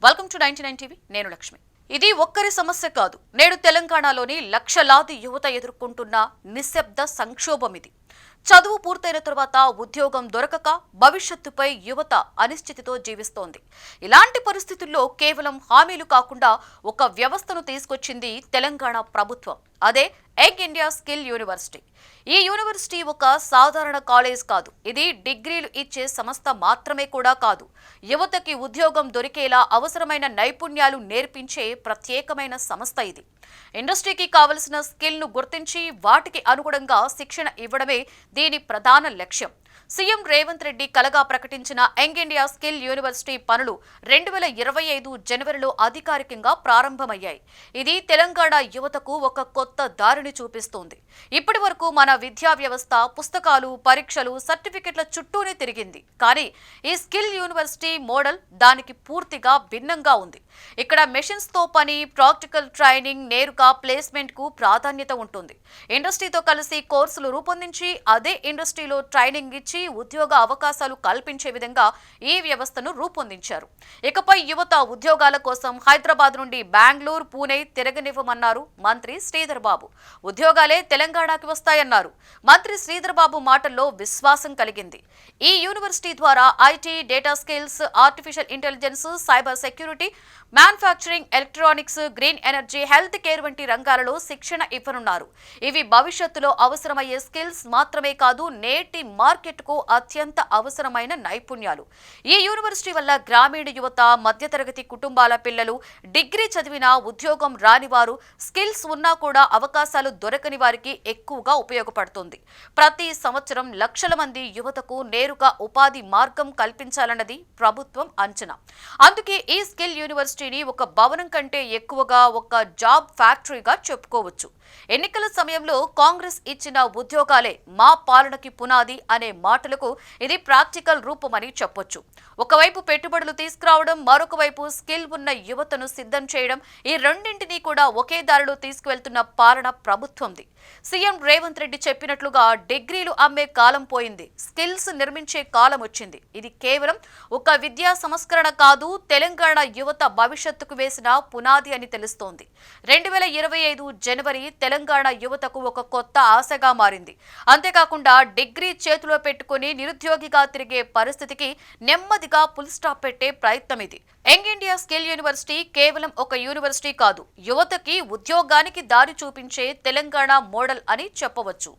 Welcome to 99 TV. నేను లక్ష్మి. ఇది ఒక్కరి సమస్య కాదు. నేడు తెలంగాణలోని లక్షలాది యువత ఎదుర్కొంటున్న నిశ్శబ్ద సంక్షోభం ఇది. చదువు పూర్తయిన తర్వాత ఉద్యోగం దొరకక భవిష్యత్తుపై యువత అనిశ్చితితో జీవిస్తోంది. ఇలాంటి పరిస్థితుల్లో కేవలం హామీలు కాకుండా ఒక వ్యవస్థను తీసుకొచ్చింది తెలంగాణ ప్రభుత్వం. అదే యంగ్ ఇండియా స్కిల్ యూనివర్సిటీ. ఈ యూనివర్సిటీ ఒక సాధారణ కాలేజ్ కాదు. ఇది డిగ్రీలు ఇచ్చే సంస్థ మాత్రమే కూడా కాదు. యువతకి ఉద్యోగం దొరికేలా అవసరమైన నైపుణ్యాలు నేర్పించే ప్రత్యేకమైన సంస్థ ఇది. ఇండస్ట్రీకి కావలసిన స్కిల్ ను గుర్తించి వాటికి అనుగుణంగా శిక్షణ ఇవ్వడమే దీని ప్రధాన లక్ష్యం. సీఎం రేవంత్ రెడ్డి కలగా ప్రకటించిన యంగ్ ఇండియా స్కిల్ యూనివర్సిటీ పనులు 2025 జనవరిలో అధికారికంగా ప్రారంభమయ్యాయి. ఇది తెలంగాణ యువతకు ఒక కొత్త దారిని చూపిస్తోంది. ఇప్పటి వరకు మన విద్యా వ్యవస్థ పుస్తకాలు, పరీక్షలు, సర్టిఫికెట్ల చుట్టూనే తిరిగింది. కానీ ఈ స్కిల్ యూనివర్సిటీ మోడల్ దానికి పూర్తిగా భిన్నంగా ఉంది. ఇక్కడ మెషిన్స్ తో పని, ప్రాక్టికల్ ట్రైనింగ్, నేరుగా ప్లేస్మెంట్ కు ప్రాధాన్యత ఉంటుంది. ఇండస్ట్రీతో కలిసి కోర్సులు రూపొందించి అదే ఇండస్ట్రీలో ట్రైనింగ్ ఇచ్చి ఉద్యోగ అవకాశాలు కల్పించే విధంగా ఈ వ్యవస్థను రూపొందించారు. ఇకపై యువత ఉద్యోగాల కోసం హైదరాబాద్ నుండి బెంగళూరు, పూణే తిరగనివ్వమన్నారు మంత్రి శ్రీధర్ బాబు. ఉద్యోగాలే తెలంగాణకి వస్తాయన్నారు. మంత్రి శ్రీధర్ బాబు మాటల్లో విశ్వాసం కలిగింది. ఈ యూనివర్సిటీ ద్వారా IT, data skills, artificial intelligence, cyber security, manufacturing, electronics, green energy, health care వంటి రంగాలలో శిక్షణ ఇవ్వనున్నారు. ఇవి భవిష్యత్తులో అవసరమయ్యే స్కిల్స్ మాత్రమే కాదు, నేటి మార్కెట్ కు అత్యంత అవసరమైన నైపుణ్యాలు. ఈ యూనివర్సిటీ వల్ల గ్రామీణ యువత, మధ్యతరగతి కుటుంబాల పిల్లలు, డిగ్రీ చదివినా ఉద్యోగం రాని వారు, స్కిల్స్ ఉన్నా కూడా అవకాశాలు దొరకని వారికి ఎక్కువగా ఉపయోగపడుతుంది. ప్రతి సంవత్సరం లక్షల మంది యువతకు నేరుగా ఉపాధి మార్గం కల్పించాలన్నది ప్రభుత్వం అంచనా. అందుకే ఈ స్కిల్ యూనివర్సిటీని ఒక భవనం కంటే ఎక్కువగా ఒక జాబ్ ఫ్యాక్టరీగా చెప్పుకోవచ్చు. ఎన్నికల సమయంలో కాంగ్రెస్ ఇచ్చిన ఉద్యోగాలే మా పాలనకి పునాది అనే మాటలకు ఇది ప్రాక్టికల్ రూపమని చెప్పొచ్చు. ఒకవైపు పెట్టుబడులు తీసుకురావడం, మరొక వైపు స్కిల్ ఉన్న యువతను సిద్ధం చేయడం, ఈ రెండింటినీ కూడా ఒకే దారిలో తీసుకువెళ్తున్న పాలన ప్రభుత్వంది. సీఎం రేవంత్ రెడ్డి చెప్పినట్లుగా డిగ్రీలు అమ్మే కాలం పోయింది, స్కిల్స్ నిర్మించే కాలం వచ్చింది. ఇది కేవలం ఒక విద్యా సంస్కరణ కాదు, తెలంగాణ యువత భవిష్యత్తుకు వేసిన పునాది అని తెలుస్తోంది. 2025 జనవరి తెలంగాణ యువతకు ఒక కొత్త ఆశగా మారింది. అంతేకాకుండా డిగ్రీ చేతిలో పెట్టుకుని నిరుద్యోగిగా తిరిగే పరిస్థితికి నెమ్మదిగా ఫుల్ స్టాప్ పెట్టే ప్రయత్నం ఇది. యంగ్ ఇండియా స్కిల్ యూనివర్సిటీ కేవలం ఒక యూనివర్సిటీ కాదు, యువతకి ఉద్యోగానికి దారి చూపించే తెలంగాణ మోడల్ అని చెప్పవచ్చు.